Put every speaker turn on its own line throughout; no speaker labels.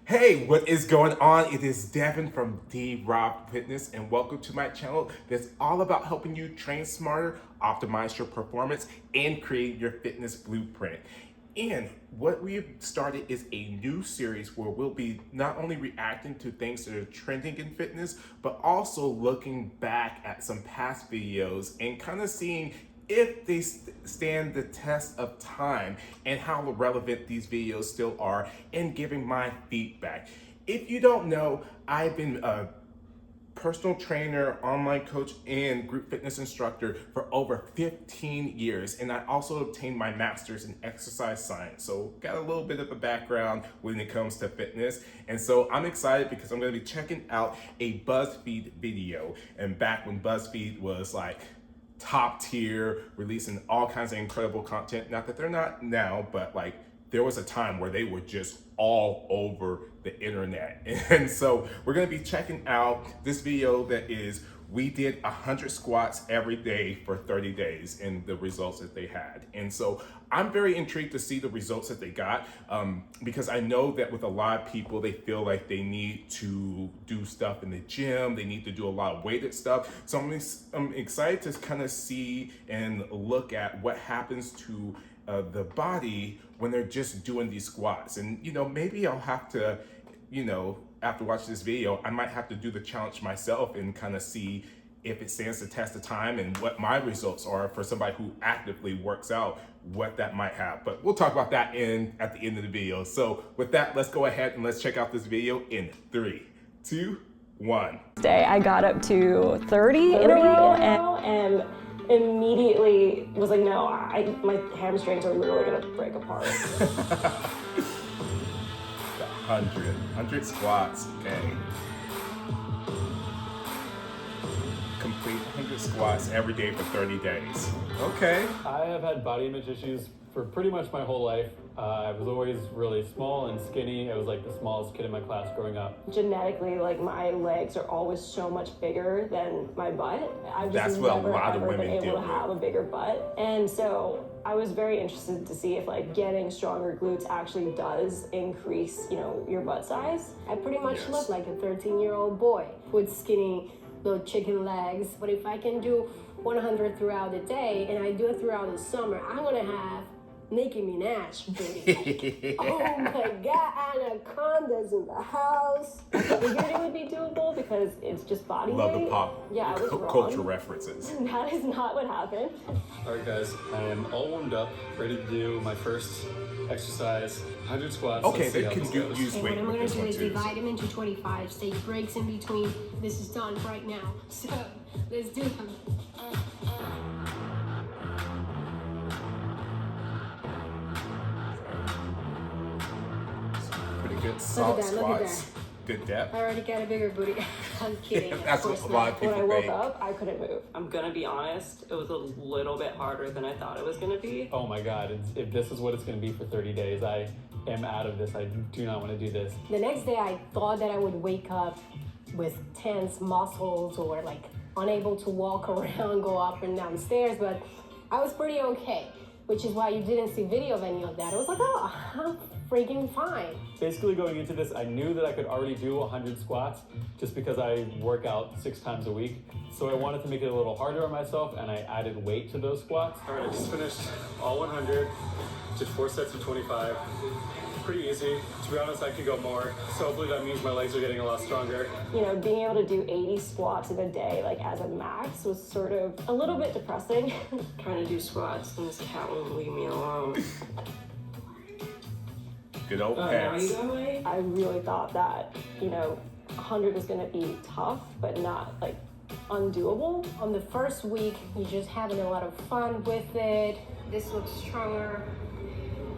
Hey, what is going on? It is Devin from D-Rob Fitness, and welcome to my channel that's all about helping you train smarter, optimize your performance, and create your fitness blueprint. And what we've started is a new series where we'll be not only reacting to things that are trending in fitness, but also looking back at some past videos and kind of seeing if they stand the test of time and how relevant these videos still are, and giving my feedback. If you don't know, I've been a personal trainer, online coach, and group fitness instructor for over 15 years. And I also obtained my master's in exercise science. So got a little bit of a background when it comes to fitness. And so I'm excited because I'm gonna be checking out a BuzzFeed video. And back when BuzzFeed was like top tier, releasing all kinds of incredible content. Not that they're not now, but like there was a time where they were just all over the internet. And so we're gonna be checking out this video that is, we did 100 squats every day for 30 days and the results that they had. And so I'm very intrigued to see the results that they got, because I know that with a lot of people, they feel like they need to do stuff in the gym, they need to do a lot of weighted stuff. So I'm excited to kind of see and look at what happens to the body when they're just doing these squats. And maybe I'll have to, after watching this video, I might have to do the challenge myself and kind of see if it stands the test of time and what my results are for somebody who actively works out, what that might have. But we'll talk about that at the end of the video. So with that, let's go ahead and let's check out this video in 3, 2, 1.
Day I got up to 30 in a row
and immediately was like, no, my hamstrings are literally gonna break apart.
100 squats, okay. Complete 100 squats every day for 30 days. Okay.
I have had body image issues for pretty much my whole life. I was always really small and skinny. I was like the smallest kid in my class growing up.
Genetically, like my legs are always so much bigger than my butt. I've
That's
just
what
never
a lot of
ever
women
been able
do.
to have a bigger butt. And so I was very interested to see if like getting stronger glutes actually does increase, your butt size. I pretty much look like a 13-year-old boy with skinny little chicken legs. But if I can do 100 throughout the day and I do it throughout the summer, I'm gonna have Nicki Minaj booty. Oh my God, anacondas in the house. I figured it would be doable because it's just body weight.
Love the pop culture references.
That is not what happened.
All right, guys, I am all warmed up, ready to do my first exercise, 100 squats.
Okay, they can use
And
weight
what I'm
with
going
this
to do
one
is
too.
divide them into 25, take breaks in between. This is done right now. So, let's do them.
Pretty good solid
that, look at
squats. Good depth.
I already got a bigger booty. I'm kidding.
That's what a lot of
When
people
I woke
think.
up, I couldn't move.
I'm gonna be honest, it was a little bit harder than I thought it was gonna be.
Oh my God, if this is what it's gonna be for 30 days, I am out of this. I do not want to do this.
The next day, I thought that I would wake up with tense muscles or like unable to walk around, go up and down stairs, but I was pretty okay, which is why you didn't see video of any of that. I was like, oh, I'm freaking fine.
Basically going into this, I knew that I could already do 100 squats just because I work out 6 times a week. So I wanted to make it a little harder on myself and I added weight to those squats. All right, I just finished all 100, did 4 sets of 25. Pretty easy. To be honest, I could go more. So hopefully that means my legs are getting a lot stronger.
Being able to do 80 squats in a day, like as a max, was sort of a little bit depressing.
Trying to do squats and this cat won't leave me alone.
Good old
Now
pants.
you got away?
I really thought that, 100 was gonna be tough, but not like undoable.
On the first week, you're just having a lot of fun with it. This looks stronger.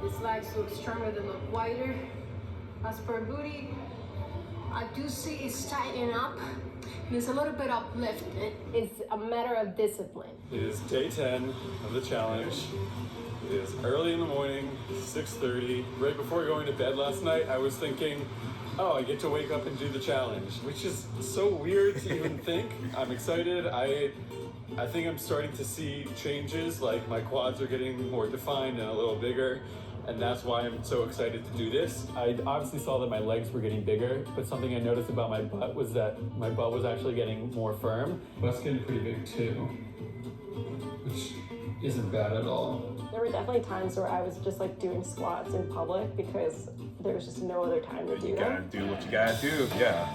This legs look stronger, they look wider. As per booty, I do see it's tightening up. There's a little bit uplifted. It's a matter of discipline.
It is day 10 of the challenge. It is early in the morning, 6:30. Right before going to bed last night, I was thinking, oh, I get to wake up and do the challenge, which is so weird to even think. I'm excited. I think I'm starting to see changes, like my quads are getting more defined and a little bigger. and that's why I'm so excited to do this. I obviously saw that my legs were getting bigger, but something I noticed about my butt was that my butt was actually getting more firm. Butt's getting pretty big too, which isn't bad at all.
There were definitely times where I was just like doing squats in public because there was just no other time to do
You gotta
them.
do what you gotta do, yeah.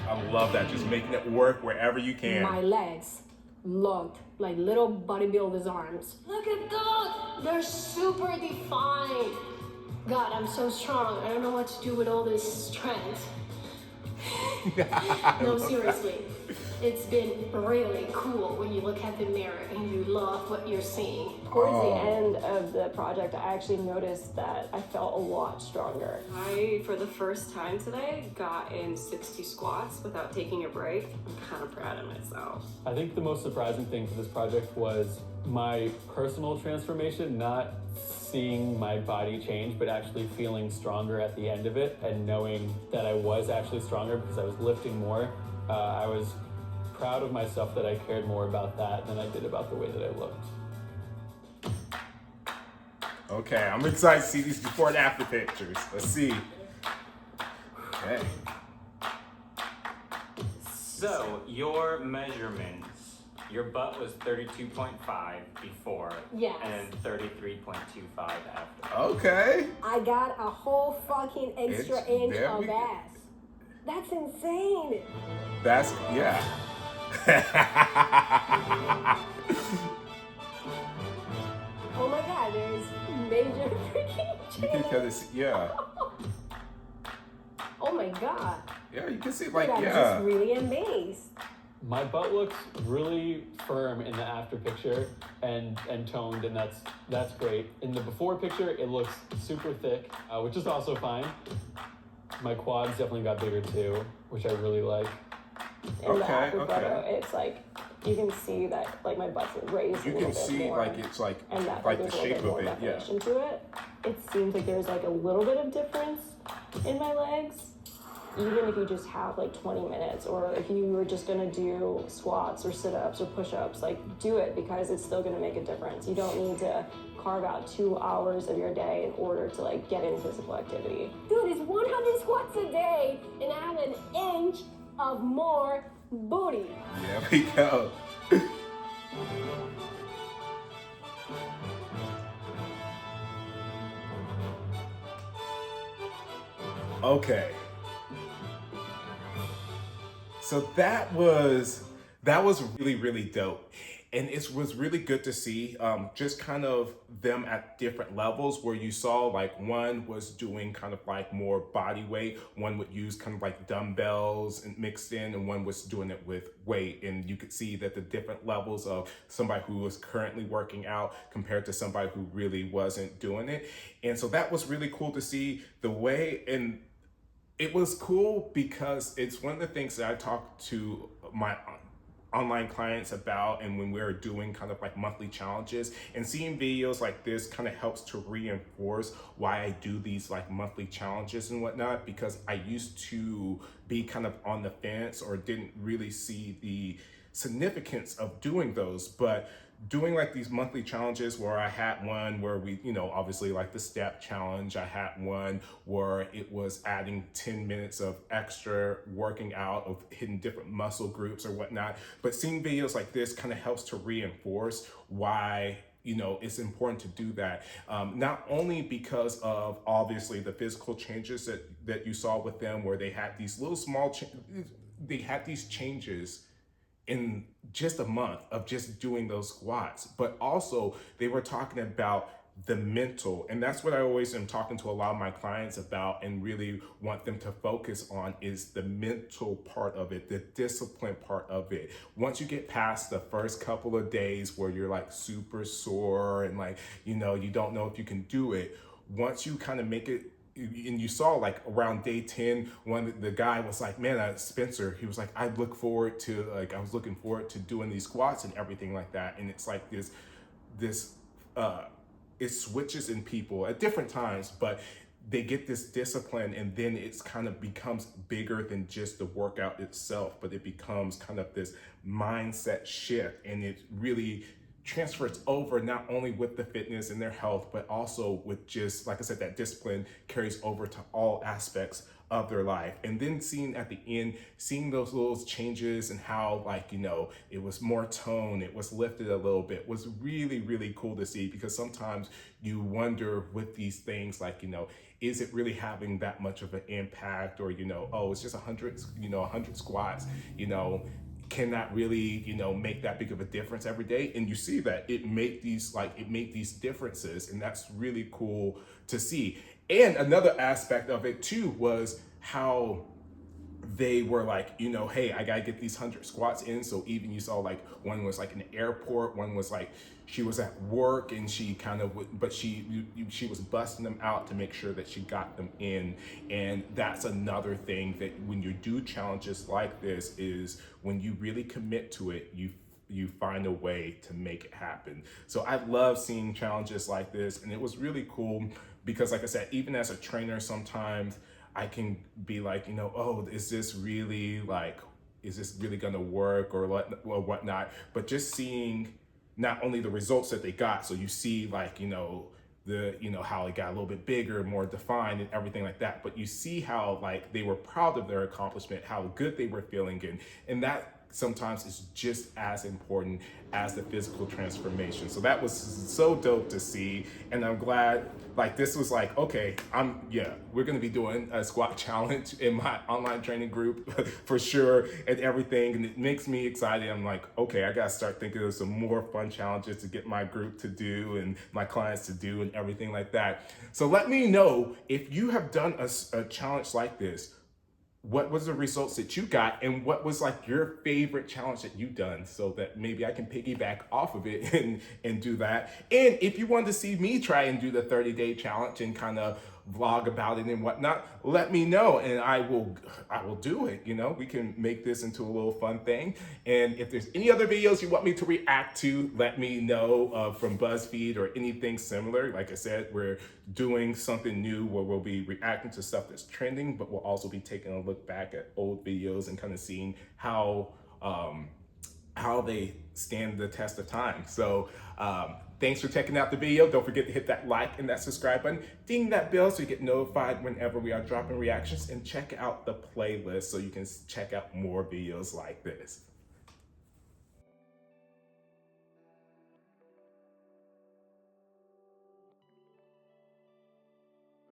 I love that, just making it work wherever you can.
My legs looked like little bodybuilder's arms. Look at those! They're super defined. God, I'm so strong. I don't know what to do with all this strength. No, seriously. It's been really cool when you look at the mirror and you love what you're seeing.
Towards the end of the project, I actually noticed that I felt a lot stronger.
I, for the first time today, got in 60 squats without taking a break. I'm kind of proud of myself.
I think the most surprising thing for this project was my personal transformation, not seeing my body change, but actually feeling stronger at the end of it and knowing that I was actually stronger because I was lifting more. I was proud of myself that I cared more about that than I did about the way that I looked.
Okay, I'm excited to see these before and after pictures. Let's see. Okay.
So, your measurements, your butt was 32.5 before,
Yes.
and 33.25 after.
Okay.
I got a whole fucking extra inch
there
of
we go.
ass. That's insane.
That's, yeah.
Oh my God, there's major freaking
You can
change.
kind of see, yeah.
Oh my God.
Yeah, you can see,
Dude,
like,
I'm
yeah.
just really amazed.
My butt looks really firm in the after picture and toned, and that's great. In the before picture, it looks super thick, which is also fine. My quads definitely got bigger too, which I really like.
In the
Okay,
after
okay.
photo, it's like, you can see that like my butt's raised
You
a little
can
bit
see,
more.
like, it's like,
And that
like
there's
the
a little
shape
bit
of
more
it, yeah.
definition to it. It seems like there's like a little bit of difference in my legs. Even if you just have like 20 minutes, or if you were just gonna do squats or sit-ups or push-ups, like do it because it's still gonna make a difference. You don't need to carve out 2 hours of your day in order to like get in physical activity.
Dude, it's 100 squats a day and I have an inch of more booty.
There we go. Okay. So that was really, really dope. And it was really good to see just kind of them at different levels where you saw like one was doing kind of like more body weight, one would use kind of like dumbbells and mixed in, and one was doing it with weight. And you could see that the different levels of somebody who was currently working out compared to somebody who really wasn't doing it. And so that was really cool to see the way. And it was cool because it's one of the things that I talk to my online clients about, and when we're doing kind of like monthly challenges, and seeing videos like this kind of helps to reinforce why I do these like monthly challenges and whatnot, because I used to be kind of on the fence or didn't really see the significance of doing those. But doing like these monthly challenges, where I had one where we, you know, obviously like the step challenge, I had one where it was adding 10 minutes of extra working out of hitting different muscle groups or whatnot. But seeing videos like this kind of helps to reinforce why, you know, it's important to do that. Not only because of obviously the physical changes that you saw with them, where they had these little small, they had these changes in just a month of just doing those squats, but also they were talking about the mental. And that's what I always am talking to a lot of my clients about and really want them to focus on, is the mental part of it, the discipline part of it. Once you get past the first couple of days where you're like super sore and like, you know, you don't know if you can do it, once you kind of make it, and you saw like around day 10, when the guy was like, man, Spencer, he was like, I was looking forward to doing these squats and everything like that. And it's like this it switches in people at different times, but they get this discipline, and then it's kind of becomes bigger than just the workout itself, but it becomes kind of this mindset shift, and it really transfers over not only with the fitness and their health, but also with just, like I said, that discipline carries over to all aspects of their life. And then seeing at the end, seeing those little changes and how, like, you know, it was more tone, it was lifted a little bit, was really, really cool to see, because sometimes you wonder with these things, like, you know, is it really having that much of an impact? Or, you know, oh, it's just 100, you know, 100 squats, you know, can that really, you know, make that big of a difference every day? And you see that it made these differences, and that's really cool to see. And another aspect of it too was how they were like, you know, hey, I gotta get these 100 squats in. So even you saw, like, one was like in the airport, one was like she was at work, and she kind of, but she was busting them out to make sure that she got them in. And that's another thing, that when you do challenges like this, is when you really commit to it, you find a way to make it happen. So I love seeing challenges like this, and it was really cool because, like I said, even as a trainer, sometimes I can be like, you know, oh, is this really gonna work or whatnot? But just seeing not only the results that they got, so you see, like, you know, how it got a little bit bigger, more defined and everything like that, but you see how, like, they were proud of their accomplishment, how good they were feeling, and that sometimes is just as important as the physical transformation. So that was so dope to see, and I'm glad, like, this was like, okay, we're gonna be doing a squat challenge in my online training group for sure, and everything, and it makes me excited. I'm like, okay, I gotta start thinking of some more fun challenges to get my group to do and my clients to do and everything like that. So let me know if you have done a challenge like this. What was the results that you got, and what was, like, your favorite challenge that you've done, so that maybe I can piggyback off of it and do that. And if you want to see me try and do the 30-day challenge and kind of vlog about it and whatnot, let me know, and I will do it. You know, we can make this into a little fun thing. And if there's any other videos you want me to react to, let me know, from BuzzFeed or anything similar. Like I said, we're doing something new where we'll be reacting to stuff that's trending, but we'll also be taking a look back at old videos and kind of seeing how they stand the test of time. So thanks for checking out the video. Don't forget to hit that like and that subscribe button. Ding that bell so you get notified whenever we are dropping reactions, and check out the playlist so you can check out more videos like this.